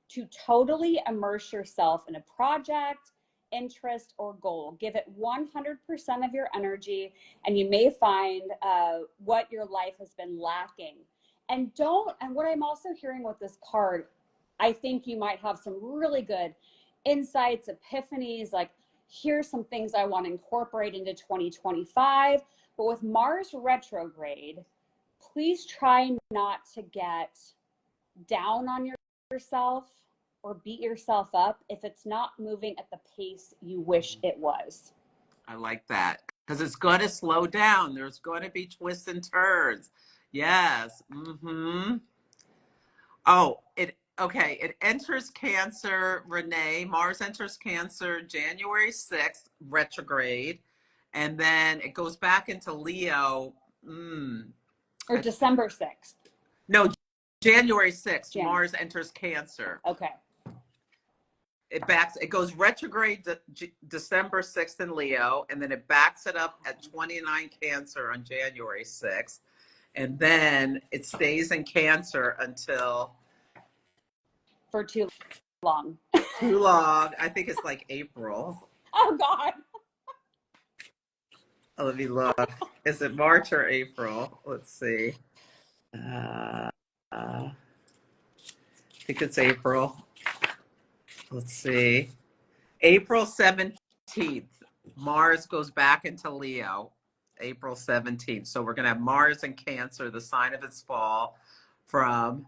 to totally immerse yourself in a project, interest, or goal. Give it 100% of your energy, and you may find what your life has been lacking. And what I'm also hearing with this card, I think you might have some really good insights, epiphanies, like here's some things I want to incorporate into 2025. But with Mars retrograde, please try not to get down on yourself or beat yourself up if it's not moving at the pace you wish it was. I like that, because it's going to slow down. There's going to be twists and turns. Yes. Mm-hmm. Oh, it enters Cancer, Renee. Mars enters Cancer January 6th, retrograde. And then it goes back into Leo. Or December 6th. No, January 6th. Mars enters Cancer. Okay. It goes retrograde December 6th in Leo, and then it backs it up at 29 Cancer on January 6th. And then it stays in Cancer until... For too long. Too long. I think it's like April. Oh, God. Oh, let me look. Is it March or April? Let's see. I think it's April. Let's see. April 17th. Mars goes back into Leo. April 17th. So we're going to have Mars in Cancer, the sign of its fall, from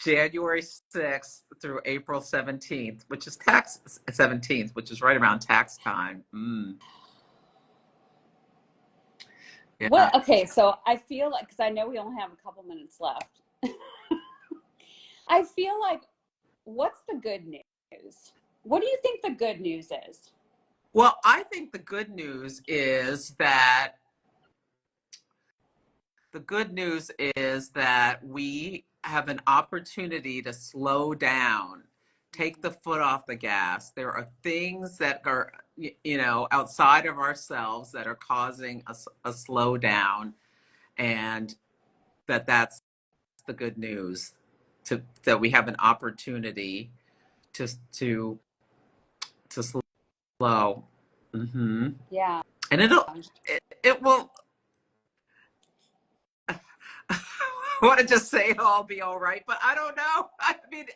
January 6th through April 17th, which is tax 17th, which is right around tax time. Yeah. Well, okay, so I feel like, because I know we only have a couple minutes left, I feel like, what's the good news? What do you think the good news is? Well, I think the good news is that we have an opportunity to slow down, take the foot off the gas. There are things that are, outside of ourselves that are causing a slowdown, and that's the good news, that we have an opportunity to slow. Mm-hmm. Yeah. And it will, I want to just say it'll all be all right, but I don't know. I mean,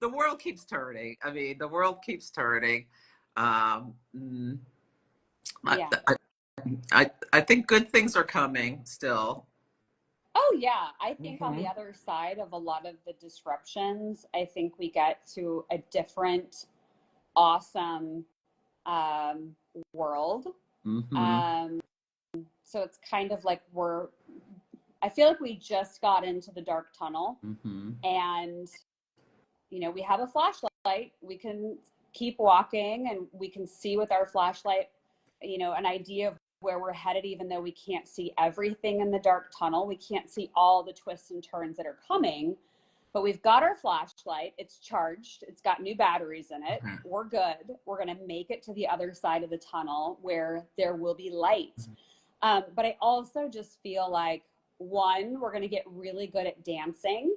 the world keeps turning. Yeah. I think good things are coming still. Oh, yeah. I think on the other side of a lot of the disruptions, I think we get to a different, awesome world. So it's kind of like I feel like we just got into the dark tunnel, and, we have a flashlight. We can keep walking, and we can see with our flashlight, an idea of where we're headed, even though we can't see everything in the dark tunnel. We can't see all the twists and turns that are coming, but we've got our flashlight. It's charged. It's got new batteries in it. We're good. We're going to make it to the other side of the tunnel where there will be light. But I also just feel like, one, we're going to get really good at dancing,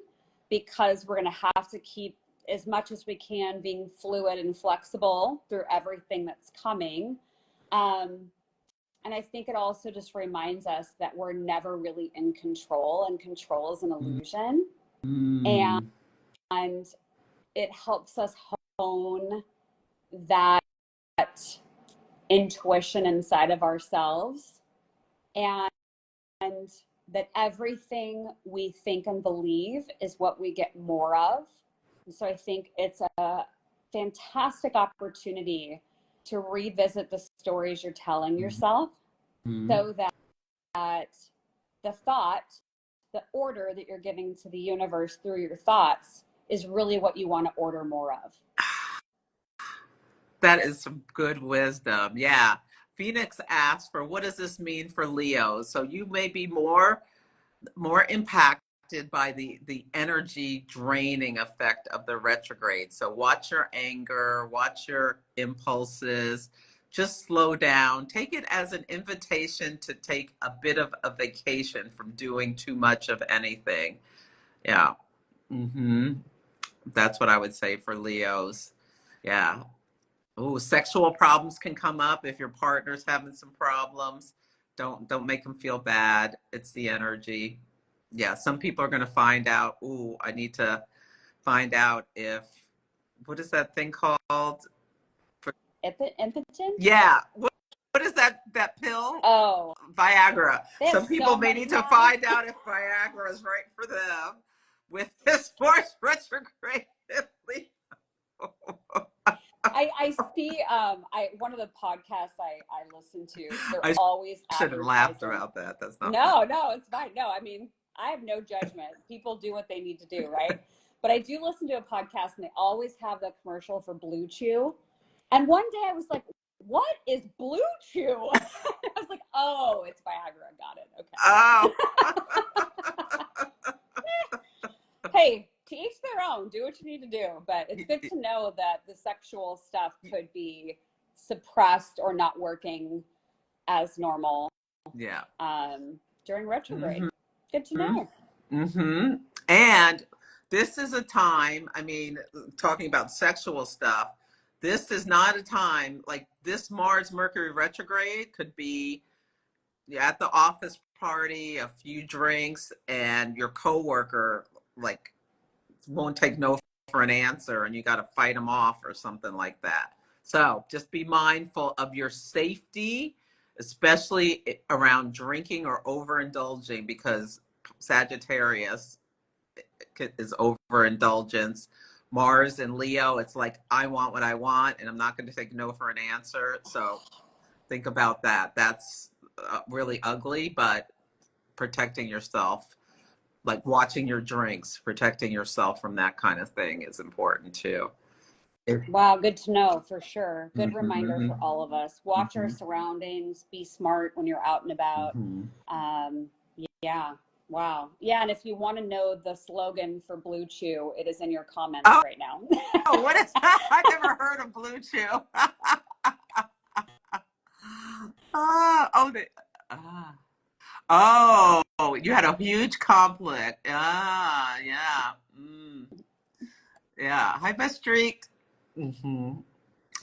because we're going to have to keep, as much as we can, being fluid and flexible through everything that's coming. And I think it also just reminds us that we're never really in control, and control is an illusion. And it helps us hone that intuition inside of ourselves, and that everything we think and believe is what we get more of. And so I think it's a fantastic opportunity to revisit the stories you're telling yourself, so that the thought, the order that you're giving to the universe through your thoughts, is really what you want to order more of. That is some good wisdom. Yeah. Phoenix asked for, what does this mean for Leos? So you may be more impacted by the energy draining effect of the retrograde. So watch your anger, watch your impulses, just slow down. Take it as an invitation to take a bit of a vacation from doing too much of anything. Yeah. That's what I would say for Leos. Yeah. Oh, sexual problems can come up if your partner's having some problems. Don't make them feel bad. It's the energy. Yeah, some people are going to find out, ooh, I need to find out if, what is that thing called? Impotent? Yeah. What is that pill? Oh, Viagra. they have Some people so may many need to now. find out if Viagra is right for them with this Mars retrograde. I see one of the podcasts I listen to, they're I always shouldn't laugh advertising. about that. That's not funny. No, it's fine. No, I mean, I have no judgment. People do what they need to do, right? But I do listen to a podcast and they always have the commercial for Blue Chew. And one day I was like, what is Blue Chew? I was like, oh, it's Viagra. Got it. Okay. Oh. Hey, to each their own. Do what you need to do. But it's good to know that the sexual stuff could be suppressed or not working as normal. Yeah. During retrograde. Mm-hmm. Good to know. Mm-hmm. And this is a time, I mean, talking about sexual stuff, this is not a time like this Mars Mercury retrograde could be at the office party, a few drinks, and your coworker like won't take no for an answer and you got to fight them off or something like that. So just be mindful of your safety, especially around drinking or overindulging, because Sagittarius is overindulgence. Mars and Leo, it's like, I want what I want and I'm not going to take no for an answer. So think about that. That's really ugly, but protecting yourself, like watching your drinks, protecting yourself from that kind of thing is important too. Wow, good to know for sure. Good Mm-hmm, reminder for all of us. Watch our surroundings, be smart when you're out and about. Yeah. Wow. Yeah, and if you want to know the slogan for Blue Chew, it is in your comments right now. Oh, what is that? I never heard of Blue Chew. Oh, you had a huge conflict. Yeah. Yeah. Hi, Best Street.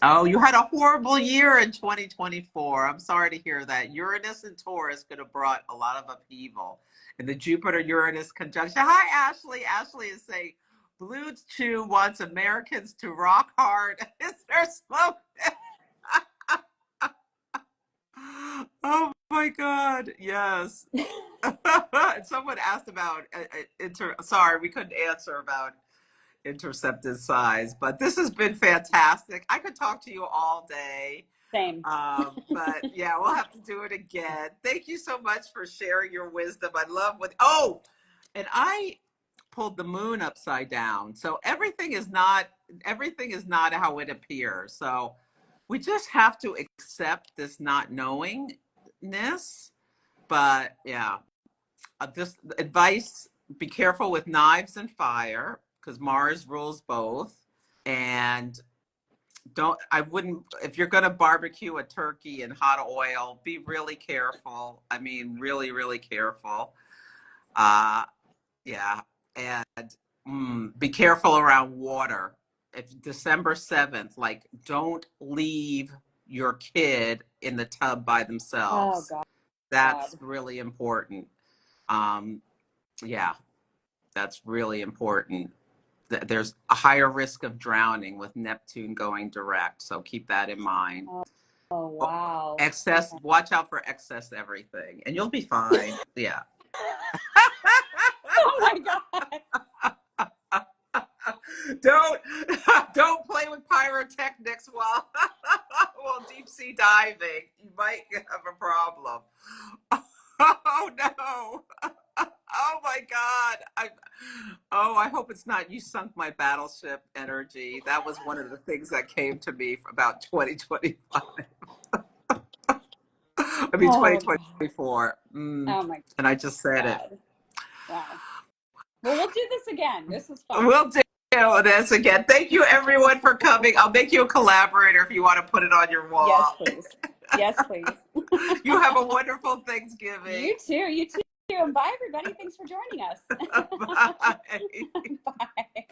Oh, you had a horrible year in 2024. I'm sorry to hear that. Uranus and Taurus could have brought a lot of upheaval. And the Jupiter-Uranus conjunction. Hi, Ashley. Ashley is saying, Blue Chew wants Americans to rock hard. Is there smoke? Oh my God. Yes. Someone asked about, sorry, we couldn't answer about intercepted size, but this has been fantastic. I could talk to you all day. Same. But yeah, we'll have to do it again. Thank you so much for sharing your wisdom. I love and I pulled the moon upside down. So everything is not how it appears. So we just have to accept this not knowingness. But yeah, this advice, be careful with knives and fire because Mars rules both. And if you're going to barbecue a turkey in hot oil, be really careful. I mean, really, really careful. Yeah. And be careful around water. If December 7th, like, don't leave your kid in the tub by themselves. Oh, God. That's really important. Yeah, that's really important. There's a higher risk of drowning with Neptune going direct, so keep that in mind. Oh wow. Excess, watch out for excess everything, and you'll be fine. Yeah. Oh my God. Don't play with pyrotechnics while deep sea diving. You might have a problem. Oh no. Oh my God. I hope it's not you sunk my battleship energy. That was one of the things that came to me about 2025. I mean, 2024. Oh my God. And I just said it. Wow. Well, we'll do this again. This was fun. We'll do this again. Thank you, everyone, for coming. I'll make you a collaborator if you want to put it on your wall. Yes, please. Yes, please. You have a wonderful Thanksgiving. You too. You too. And bye, everybody. Thanks for joining us. Bye. Bye.